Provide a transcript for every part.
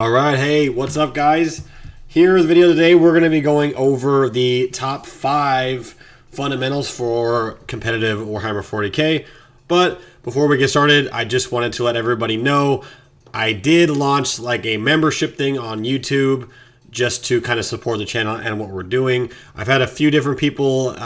All right, hey, what's up, guys? Here's the video today. We're going to be going over the top 5 fundamentals for competitive Warhammer 40k. But before we get started, I just wanted to let everybody know I did launch like a membership thing on YouTube just to kind of support the channel and what we're doing. I've had a few different people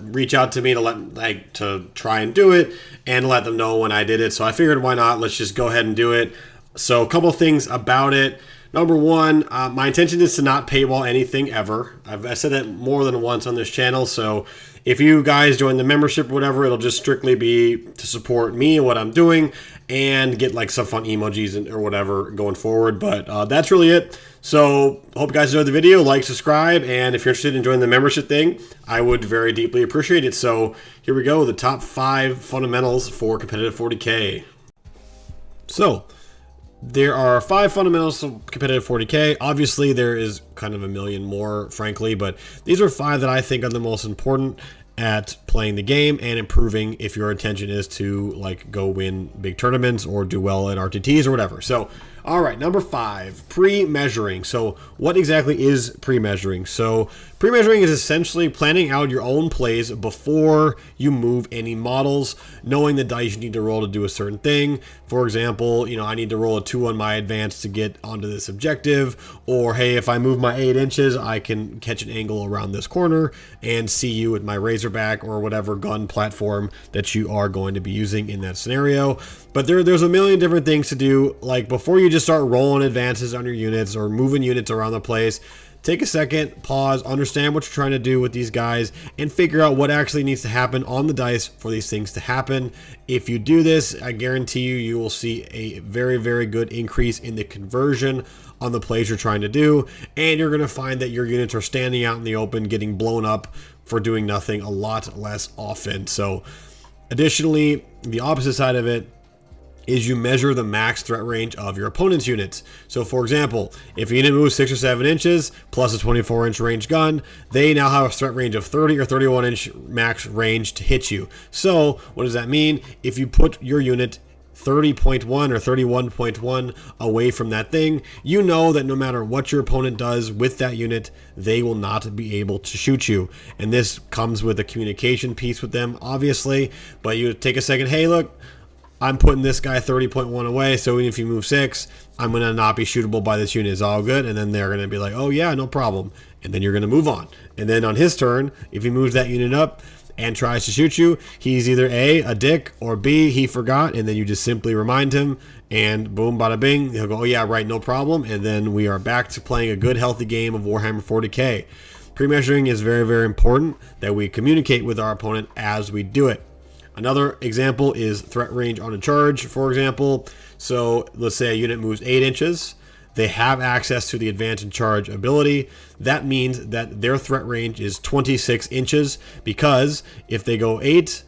reach out to me to try and do it and let them know when I did it. So I figured, why not? Let's just go ahead and do it. So a couple things about it. Number one, my intention is to not paywall anything ever. I've said that more than once on this channel. So if you guys join the membership or whatever, it'll just strictly be to support me and what I'm doing and get like some fun emojis or whatever going forward. But that's really it. So hope you guys enjoyed the video. Like, subscribe, and if you're interested in joining the membership thing, I would very deeply appreciate it. So here we go, the top 5 fundamentals for competitive 40k. So there are 5 fundamentals of competitive 40k. Obviously, there is kind of a million more, frankly, but these are 5 that I think are the most important at playing the game and improving if your intention is to like go win big tournaments or do well at RTTs or whatever. So, all right, number 5, pre-measuring. So what exactly is pre-measuring? So pre-measuring is essentially planning out your own plays before you move any models, knowing the dice you need to roll to do a certain thing. For example, I need to roll a 2 on my advance to get onto this objective, or hey, if I move my 8 inches, I can catch an angle around this corner and see you with my Razorback or whatever gun platform that you are going to be using in that scenario. But there's a million different things to do. Like before you just start rolling advances on your units or moving units around the place, take a second, pause, understand what you're trying to do with these guys, and figure out what actually needs to happen on the dice for these things to happen. If you do this, I guarantee you will see a very, very good increase in the conversion on the plays you're trying to do, and you're going to find that your units are standing out in the open, getting blown up for doing nothing a lot less often. So additionally, the opposite side of it is you measure the max threat range of your opponent's units. So for example, if a unit moves 6 or 7 inches plus a 24-inch range gun, they now have a threat range of 30 or 31-inch max range to hit you. So what does that mean? If you put your unit 30.1 or 31.1 away from that thing, you know that no matter what your opponent does with that unit, they will not be able to shoot you. And this comes with a communication piece with them, obviously, but you take a second, hey, look, I'm putting this guy 30.1 away, so even if you move 6, I'm going to not be shootable by this unit. It's all good. And then they're going to be like, oh yeah, no problem. And then you're going to move on. And then on his turn, if he moves that unit up and tries to shoot you, he's either a dick, or B, he forgot, and then you just simply remind him, and boom, bada bing, he'll go, oh yeah, right, no problem. And then we are back to playing a good, healthy game of Warhammer 40k. Pre-measuring is very, very important that we communicate with our opponent as we do it. Another example is threat range on a charge, for example. So let's say a unit moves 8 inches. They have access to the advance and charge ability. That means that their threat range is 26 inches, because if they go 8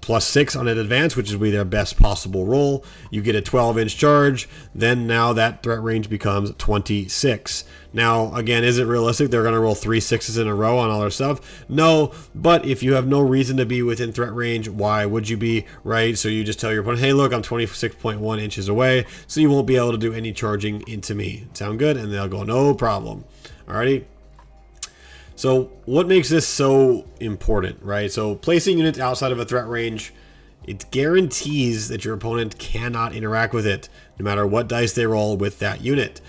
plus 6 on an advance, which would be their best possible roll, you get a 12-inch charge. Then now that threat range becomes 26. Now, again, is it realistic they're going to roll 3 6s in a row on all their stuff? No, but if you have no reason to be within threat range, why would you be, right? So you just tell your opponent, hey, look, I'm 26.1 inches away, so you won't be able to do any charging into me. Sound good? And they'll go, no problem. Alrighty. So what makes this so important, right? So placing units outside of a threat range, it guarantees that your opponent cannot interact with it, no matter what dice they roll with that unit.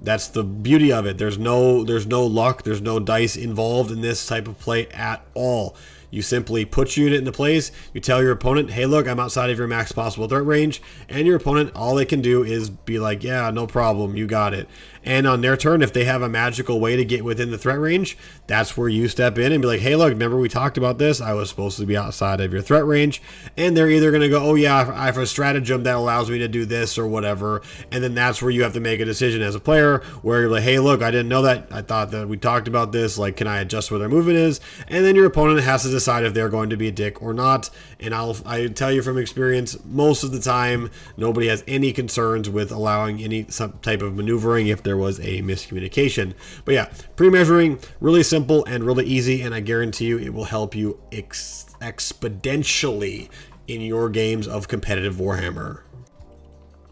That's the beauty of it. There's no luck, there's no dice involved in this type of play at all. You simply put your unit into place, you tell your opponent, hey look, I'm outside of your max possible threat range, and your opponent, all they can do is be like, yeah, no problem, you got it. And on their turn, if they have a magical way to get within the threat range, that's where you step in and be like, hey look, remember we talked about this? I was supposed to be outside of your threat range. And they're either going to go, oh yeah, I have a stratagem that allows me to do this or whatever. And then that's where you have to make a decision as a player, where you're like, hey look, I didn't know that. I thought that we talked about this. Like, can I adjust where their movement is? And then your opponent has to decide if they're going to be a dick or not. And I tell you from experience, most of the time, nobody has any concerns with allowing any some type of maneuvering if there was a miscommunication. But yeah, pre-measuring, really simple and really easy, and I guarantee you it will help you exponentially in your games of competitive Warhammer.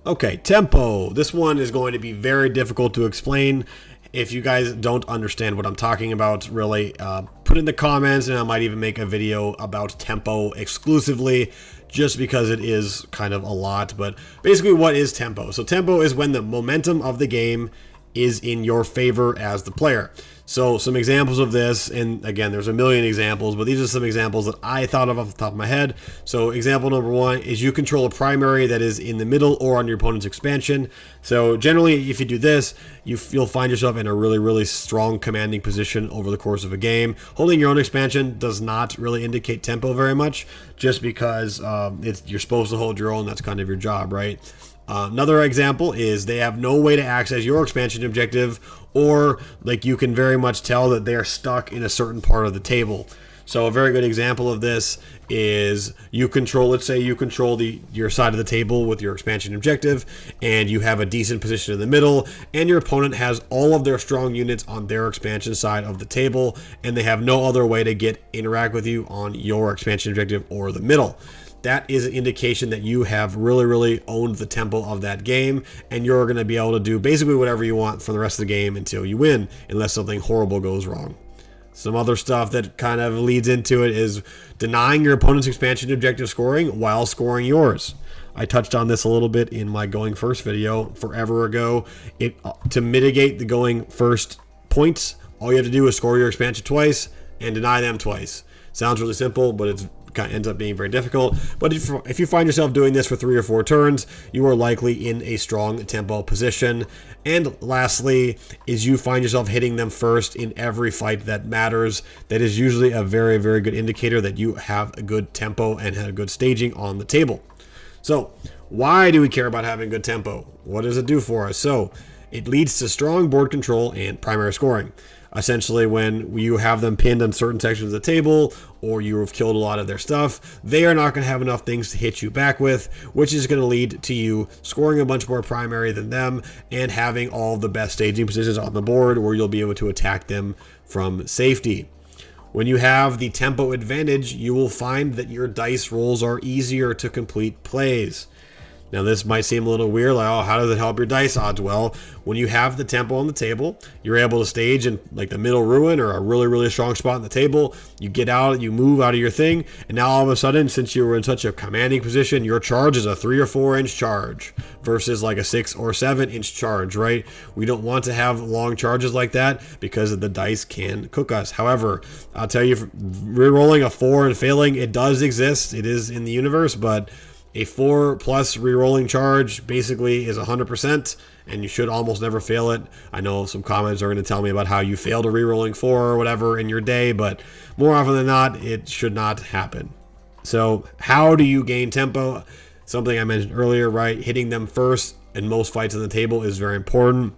Okay, tempo. This one is going to be very difficult to explain. If you guys don't understand what I'm talking about, really, put in the comments, and I might even make a video about tempo exclusively, just because it is kind of a lot. But basically, what is tempo? So tempo is when the momentum of the game is in your favor as the player. So some examples of this, and again, there's a million examples, but these are some examples that I thought of off the top of my head. So example number one is you control a primary that is in the middle or on your opponent's expansion. So generally, if you do this, you'll find yourself in a really, really strong commanding position over the course of a game. Holding your own expansion does not really indicate tempo very much, just because you're supposed to hold your own. That's kind of your job, right? Another example is they have no way to access your expansion objective, or like you can very much tell that they are stuck in a certain part of the table. So a very good example of this is let's say you control your side of the table with your expansion objective, and you have a decent position in the middle, and your opponent has all of their strong units on their expansion side of the table, and they have no other way to interact with you on your expansion objective or the middle. That is an indication that you have really, really owned the tempo of that game, and you're going to be able to do basically whatever you want for the rest of the game until you win, unless something horrible goes wrong. Some other stuff that kind of leads into it is denying your opponent's expansion objective scoring while scoring yours. I touched on this a little bit in my going first video forever ago. To mitigate the going first points, all you have to do is score your expansion twice and deny them twice. Sounds really simple, but it kind of ends up being very difficult. But if you find yourself doing this for 3 or 4 turns, you are likely in a strong tempo position. And lastly, is you find yourself hitting them first in every fight that matters. That is usually a very, very good indicator that you have a good tempo and had a good staging on the table. So why do we care about having good tempo? What does it do for us? So it leads to strong board control and primary scoring. Essentially, when you have them pinned on certain sections of the table, or you have killed a lot of their stuff, they are not going to have enough things to hit you back with, which is going to lead to you scoring a bunch more primary than them and having all the best staging positions on the board, where you'll be able to attack them from safety. When you have the tempo advantage, you will find that your dice rolls are easier to complete plays. Now, this might seem a little weird, like, oh, how does it help your dice odds? Well, when you have the tempo on the table, you're able to stage in like the middle ruin or a really, really strong spot on the table. You get out, you move out of your thing, and now all of a sudden, since you were in such a commanding position, your charge is a 3 or 4 inch charge versus like a 6 or 7 inch charge, right? We don't want to have long charges like that because the dice can cook us. However, I'll tell you, rerolling a 4 and failing, it does exist. It is in the universe, but a 4+ rerolling charge basically is 100%, and you should almost never fail it. I know some comments are going to tell me about how you failed a rerolling 4 or whatever in your day, but more often than not, it should not happen. So how do you gain tempo? Something I mentioned earlier, right? Hitting them first in most fights on the table is very important.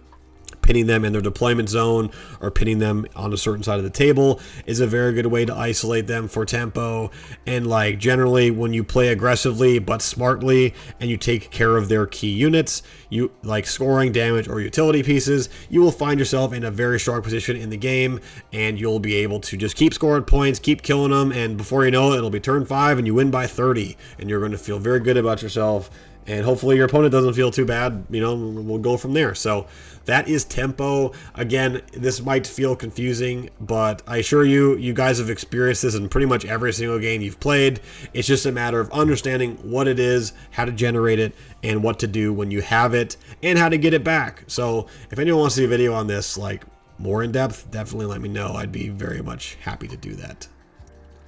Pinning them in their deployment zone or pinning them on a certain side of the table is a very good way to isolate them for tempo. And like generally, when you play aggressively but smartly and you take care of their key units, you like scoring, damage, or utility pieces, you will find yourself in a very strong position in the game, and you'll be able to just keep scoring points, keep killing them, and before you know it, it'll be turn 5 and you win by 30, and you're going to feel very good about yourself. And hopefully your opponent doesn't feel too bad, we'll go from there. So that is tempo. Again, this might feel confusing, but I assure you, you guys have experienced this in pretty much every single game you've played. It's just a matter of understanding what it is, how to generate it, and what to do when you have it, and how to get it back. So if anyone wants to see a video on this, like more in depth, definitely let me know. I'd be very much happy to do that.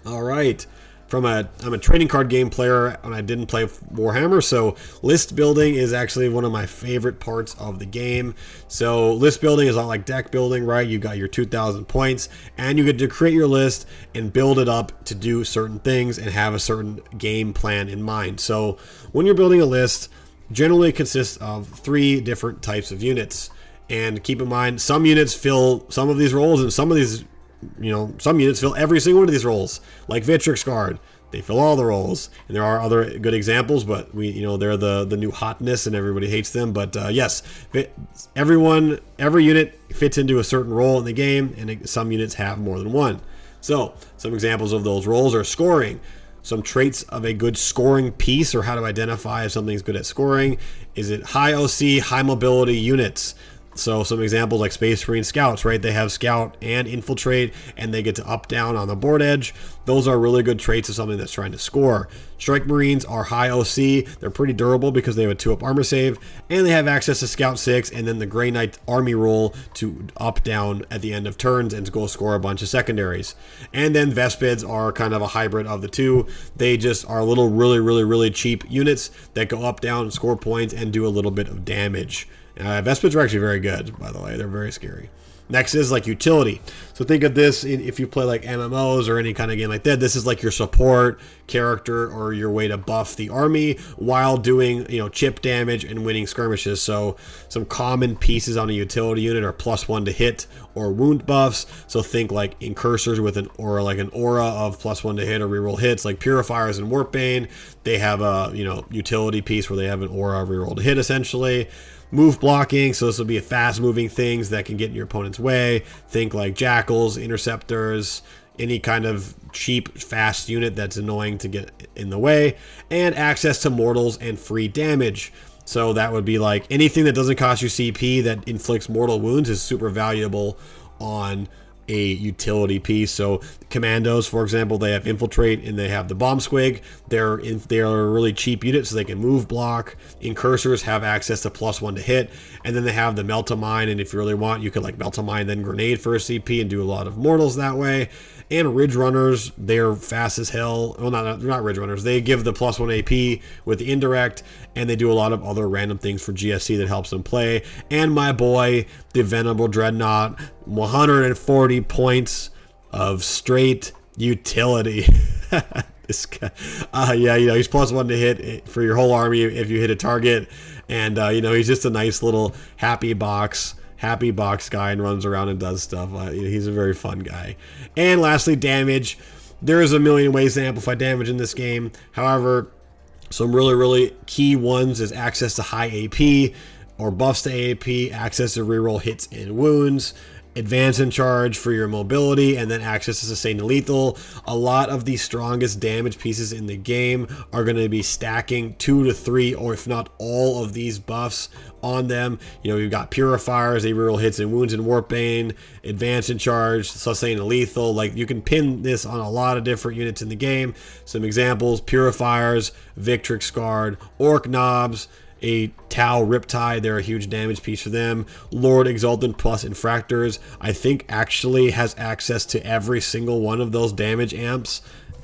All right. I'm a trading card game player, and I didn't play Warhammer, so list building is actually one of my favorite parts of the game. So list building is not like deck building, right? You got your 2,000 points, and you get to create your list and build it up to do certain things and have a certain game plan in mind. So when you're building a list, generally it consists of 3 different types of units. And keep in mind, some units fill some of these roles, and some of these some units fill every single one of these roles, like Victrix Guard. They fill all the roles, and there are other good examples, but they're the new hotness, and everybody hates them. But yes, every unit fits into a certain role in the game, and some units have more than one. So some examples of those roles are scoring. some traits of a good scoring piece, or how to identify if something's good at scoring. Is it high OC, high mobility units? So some examples like Space Marine Scouts, right? They have Scout and Infiltrate, and they get to up down on the board edge. Those are really good traits of something that's trying to score. Strike Marines are high OC. They're pretty durable because they have a 2-up armor save, and they have access to Scout 6, and then the Grey Knight army roll to up down at the end of turns and to go score a bunch of secondaries. And then Vespids are kind of a hybrid of the two. They just are little really cheap units that go up down and score points and do a little bit of damage. Vespids are actually very good, by the way. They're very scary. Next is like utility. So think of this if you play like MMOs or any kind of game like that. This is like your support character or your way to buff the army while doing, chip damage and winning skirmishes. So some common pieces on a utility unit are +1 to hit or wound buffs. So think like Incursors with an aura, like an aura of +1 to hit or reroll hits, like Purifiers and Warpbane. They have a utility piece where they have an aura of reroll to hit essentially. Move blocking, so this will be fast moving things that can get in your opponent's way. Think like Jackals, Interceptors, any kind of cheap, fast unit that's annoying to get in the way. And access to mortals and free damage. So that would be like anything that doesn't cost you CP that inflicts mortal wounds is super valuable on a utility piece. So Commandos, for example, they have Infiltrate and they have the Bomb Squig. They're a really cheap unit, so they can move block. Incursors have access to +1 to hit, and then they have the Melt a Mine, and if you really want, you could like Melt a Mine then Grenade for a CP and do a lot of mortals that way. And Ridge Runners, they're fast as hell. Well, they're not Ridge Runners. They give the +1 AP with the indirect, and they do a lot of other random things for GSC that helps them play. And my boy, the Venerable Dreadnought, 140 points of straight utility. This guy, he's +1 to hit for your whole army if you hit a target. And, he's just a nice little happy box guy and runs around and does stuff. He's a very fun guy. And lastly, damage. There's a million ways to amplify damage in this game. However, some really key ones is access to high AP or buffs to AP, access to reroll hits and wounds, advance and charge for your mobility, and then access to sustained lethal. A lot of the strongest damage pieces in the game are going to be stacking 2 to 3, or if not all of these buffs on them. You've got Purifiers, they reroll hits and wounds in Warpbane, advance and charge, sustained lethal. Like, you can pin this on a lot of different units in the game. Some examples: Purifiers, Victrix Guard, Orc Knobs, a Tau Riptide, they're a huge damage piece for them. Lord Exultant plus Infractors, I think actually has access to every single one of those damage amps.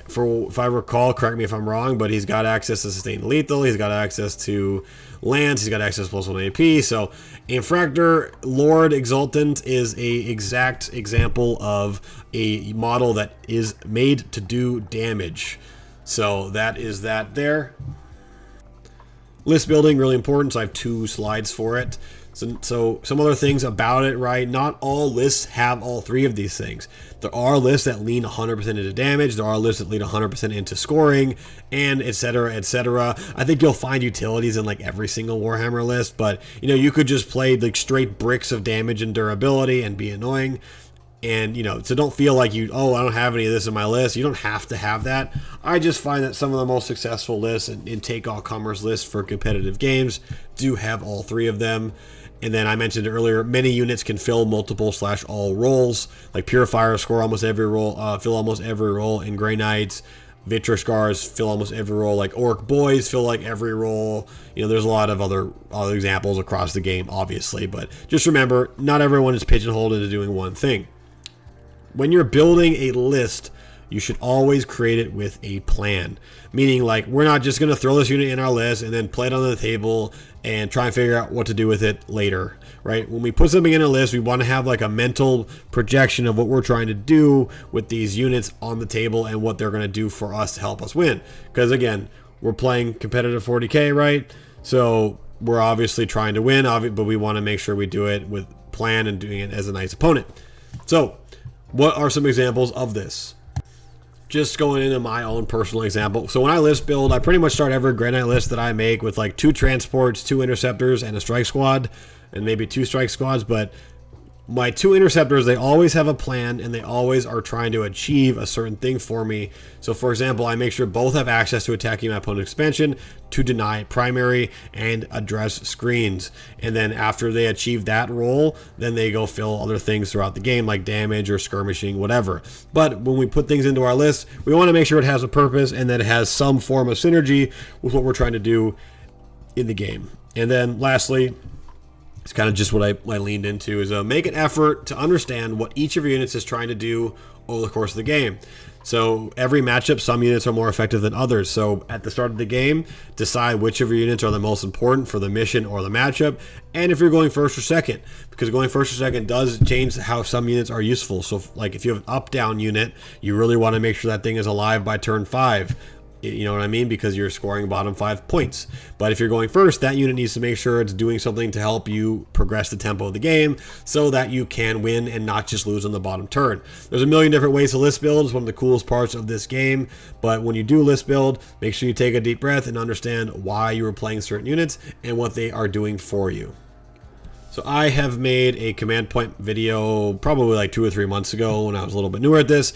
If I recall, correct me if I'm wrong, but he's got access to Sustained Lethal, he's got access to Lance, he's got access to +1 AP. So Infractor Lord Exultant is a exact example of a model that is made to do damage. So that is that there. List building, really important, so I have 2 slides for it. So some other things about it, right? Not all lists have all 3 of these things. There are lists that lean 100% into damage. There are lists that lean 100% into scoring, and etc., etc. I think you'll find utilities in like every single Warhammer list, but you could just play like straight bricks of damage and durability and be annoying. And, so don't feel like I don't have any of this in my list. You don't have to have that. I just find that some of the most successful lists and take all comers lists for competitive games do have all 3 of them. And then I mentioned earlier, many units can fill multiple/all roles. Like Purifiers score almost every role, fill almost every role in Grey Knights. Victrix Guards fill almost every role. Like Orc Boys fill like every role. There's a lot of other examples across the game, obviously. But just remember, not everyone is pigeonholed into doing one thing. When you're building a list, you should always create it with a plan. Meaning, like, we're not just going to throw this unit in our list and then play it on the table and try and figure out what to do with it later, right? When we put something in a list, we want to have like a mental projection of what we're trying to do with these units on the table and what they're going to do for us to help us win. Because again, we're playing competitive 40K, right? So we're obviously trying to win, but we want to make sure we do it with plan and doing it as a nice opponent. So what are some examples of this? Just going into my own personal example. So when I list build, I pretty much start every Grey Knight list that I make with like 2 transports, 2 interceptors, and a strike squad, and maybe 2 strike squads. But my two interceptors, they always have a plan and they always are trying to achieve a certain thing for me. So for example, I make sure both have access to attacking my opponent's expansion, to deny primary, and address screens. And then after they achieve that role, then they go fill other things throughout the game, like damage or skirmishing, whatever. But when we put things into our list, we want to make sure it has a purpose and that it has some form of synergy with what we're trying to do in the game. And then lastly, it's kind of just what I leaned into, is make an effort to understand what each of your units is trying to do over the course of the game. So every matchup, some units are more effective than others. So at the start of the game, decide which of your units are the most important for the mission or the matchup, and if you're going first or second, because going first or second does change how some units are useful. So like if you have an up-down unit, you really want to make sure that thing is alive by turn 5. You know what I mean? Because you're scoring bottom 5 points. But if you're going first, that unit needs to make sure it's doing something to help you progress the tempo of the game so that you can win and not just lose on the bottom turn. There's a million different ways to list build. It's one of the coolest parts of this game. But when you do list build, make sure you take a deep breath and understand why you are playing certain units and what they are doing for you. So I have made a command point video probably like 2 or 3 months ago when I was a little bit newer at this.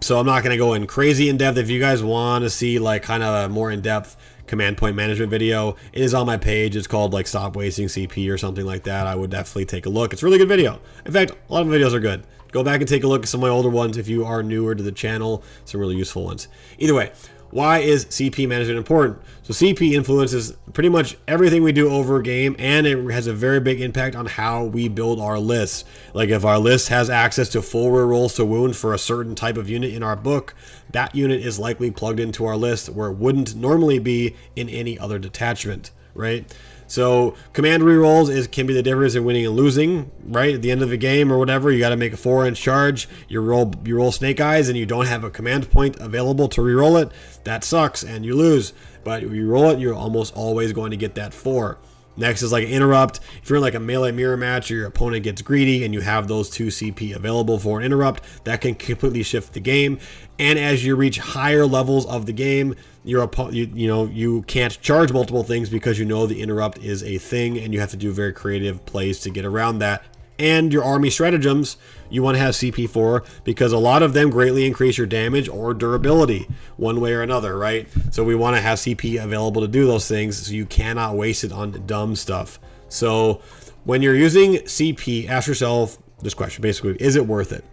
So I'm not going to go in crazy in depth. If you guys want to see like kind of a more in-depth command point management video, it is on my page. It's called like Stop Wasting CP or something like that. I would definitely take a look. It's a really good video. In fact, a lot of videos are good. Go back and take a look at some of my older ones if you are newer to the channel. Some really useful ones. Either way, why is CP management important? So CP influences pretty much everything we do over a game, and it has a very big impact on how we build our lists. Like if our list has access to full rerolls to wound for a certain type of unit in our book, that unit is likely plugged into our list where it wouldn't normally be in any other detachment, right? So command rerolls can be the difference in winning and losing, right? At the end of the game or whatever, you got to make a 4-inch charge. You roll Snake Eyes and you don't have a command point available to reroll it. That sucks and you lose. But if you roll it, you're almost always going to get that 4. Next is like interrupt. If you're in like a melee mirror match or your opponent gets greedy and you have those 2 CP available for an interrupt, that can completely shift the game. And as you reach higher levels of the game, you can't charge multiple things because you know the interrupt is a thing and you have to do very creative plays to get around that. And your army stratagems, you want to have CP for because a lot of them greatly increase your damage or durability one way or another, right? So we want to have CP available to do those things so you cannot waste it on dumb stuff. So when you're using CP, ask yourself this question, basically, is it worth it?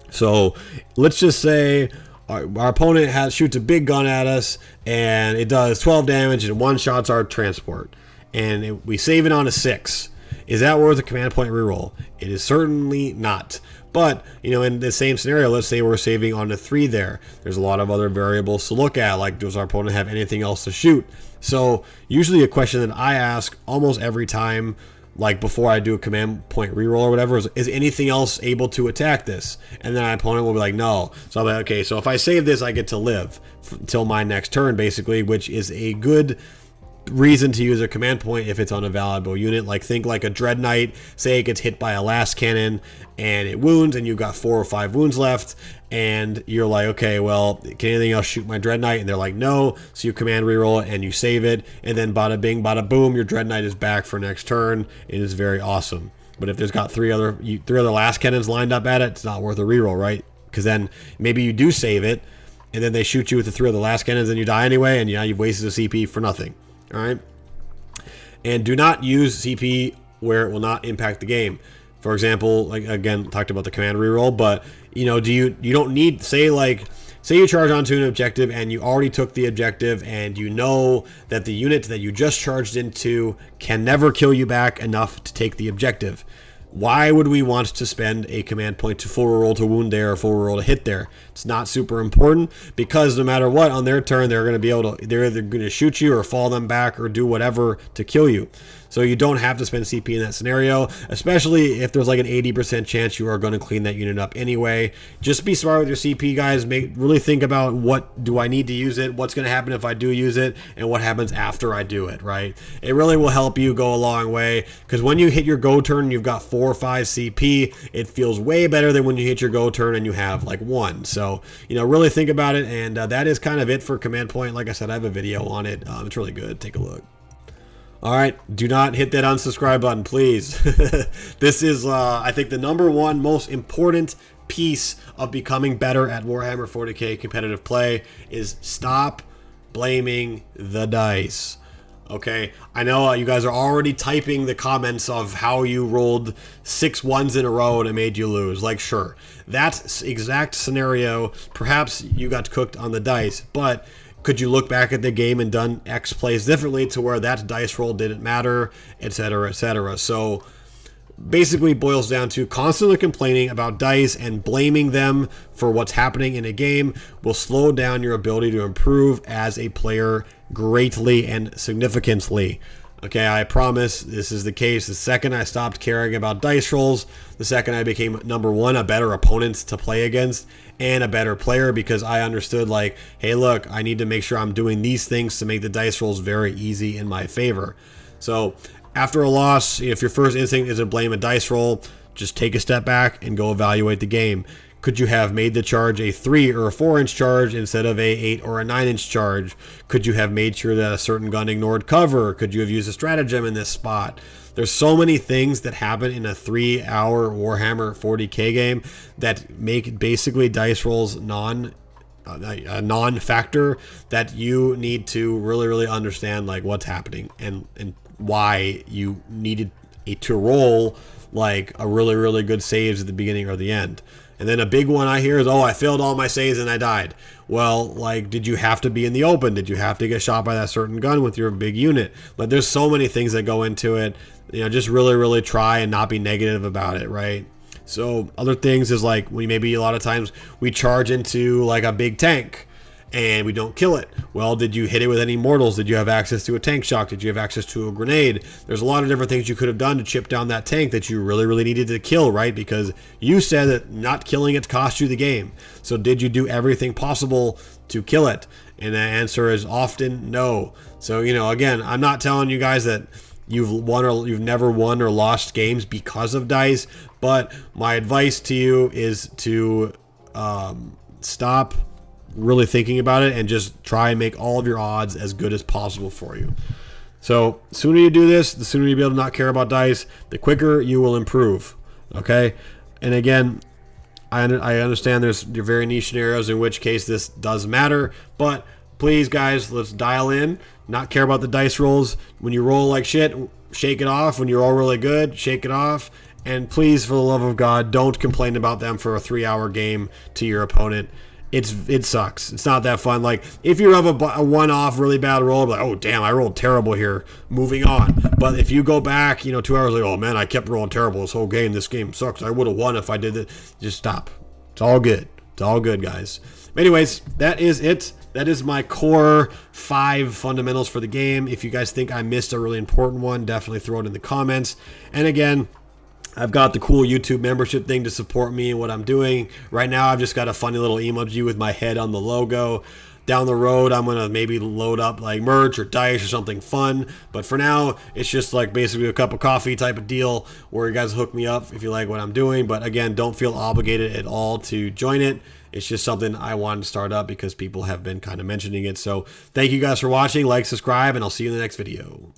So let's just say our opponent shoots a big gun at us and it does 12 damage and one-shots our transport. And we save it on a 6. Is that worth a command point reroll? It is certainly not. But, in the same scenario, let's say we're saving on a 3 there. There's a lot of other variables to look at, like does our opponent have anything else to shoot? So usually a question that I ask almost every time, like before I do a command point reroll or whatever, is anything else able to attack this? And then my opponent will be like, no. So I'm like, okay, so if I save this, I get to live until my next turn, basically, which is a good reason to use a command point if it's on a valuable unit. Like think like a Dread Knight, say it gets hit by a last cannon and it wounds and you've got 4 or 5 wounds left and you're like, okay, well, can anything else shoot my Dread Knight? And they're like, no. So you command reroll it and you save it, and then bada bing bada boom, your Dread Knight is back for next turn. It is very awesome. But if there's got three other last cannons lined up at it, it's not worth a reroll, right? Because then maybe you do save it and then they shoot you with the 3 other last cannons and you die anyway, and you've wasted a CP for nothing. All right, and do not use CP where it will not impact the game. For example, like again, talked about the command reroll, but you don't need, say you charge onto an objective and you already took the objective and you know that the unit that you just charged into can never kill you back enough to take the objective. Why would we want to spend a command point to full reroll to wound there or full reroll to hit there? It's not super important because no matter what, on their turn, they're either going to shoot you or fall them back or do whatever to kill you. So you don't have to spend CP in that scenario, especially if there's like an 80% chance you are going to clean that unit up anyway. Just be smart with your CP, guys. Really think about what do I need to use it, what's going to happen if I do use it, and what happens after I do it, right? It really will help you go a long way because when you hit your go turn and you've got 4 or 5 CP, it feels way better than when you hit your go turn and you have like 1. So, really think about it, and that is kind of it for Command Point. Like I said, I have a video on it. It's really good. Take a look. All right, do not hit that unsubscribe button, please. This is, I think, the #1 most important piece of becoming better at Warhammer 40k competitive play is stop blaming the dice. Okay, I know you guys are already typing the comments of how you rolled 6 ones in a row and it made you lose. Like, sure, that exact scenario, perhaps you got cooked on the dice, but could you look back at the game and done X plays differently to where that dice roll didn't matter, etc., etc.? So basically boils down to constantly complaining about dice and blaming them for what's happening in a game will slow down your ability to improve as a player greatly and significantly. Okay, I promise this is the case. The second I stopped caring about dice rolls, the second I became #1, a better opponent to play against and a better player, because I understood, like, hey, look, I need to make sure I'm doing these things to make the dice rolls very easy in my favor. So after a loss, if your first instinct is to blame a dice roll, just take a step back and go evaluate the game. Could you have made the charge a 3 or a 4-inch charge instead of a 8 or a 9-inch charge? Could you have made sure that a certain gun ignored cover? Could you have used a stratagem in this spot? There's so many things that happen in a 3-hour Warhammer 40k game that make basically dice rolls a non-factor, that you need to really understand, like, what's happening and why you needed to roll like a really good saves at the beginning or the end. And then a big one I hear is, oh, I failed all my saves and I died. Well, like, did you have to be in the open? Did you have to get shot by that certain gun with your big unit? Like, there's so many things that go into it. You know, just really try and not be negative about it, right? So other things is, like, maybe a lot of times we charge into like a big tank and we don't kill it. Well, did you hit it with any mortals? Did you have access to a tank shock? Did you have access to a grenade? There's a lot of different things you could have done to chip down that tank that you really needed to kill, right? Because you said that not killing it cost you the game. So did you do everything possible to kill it? And the answer is often no. So, you know, again, I'm not telling you guys that you've never won or lost games because of dice, but my advice to you is to stop really thinking about it and just try and make all of your odds as good as possible for you. So the sooner you do this, the sooner you'll be able to not care about dice, the quicker you will improve. Okay? And again, I understand there's very niche scenarios in which case this does matter, but please, guys, let's dial in, not care about the dice rolls. When you roll like shit, shake it off. When you're all really good, shake it off. And please, for the love of God, don't complain about them for a 3-hour game to your opponent. It sucks. It's not that fun. Like, if you have a one-off really bad roll, like, oh damn, I rolled terrible here, moving on. But if you go back, 2 hours, like, oh man, I kept rolling terrible this whole game. This game sucks. I would have won if I did it. Just stop. It's all good. It's all good, guys. Anyways, that is it. That is my core 5 fundamentals for the game. If you guys think I missed a really important one, definitely throw it in the comments. And again, I've got the cool YouTube membership thing to support me and what I'm doing. Right now, I've just got a funny little emoji with my head on the logo. Down the road, I'm going to maybe load up like merch or dice or something fun. But for now, it's just like basically a cup of coffee type of deal where you guys hook me up if you like what I'm doing. But again, don't feel obligated at all to join it. It's just something I wanted to start up because people have been kind of mentioning it. So thank you guys for watching. Like, subscribe, and I'll see you in the next video.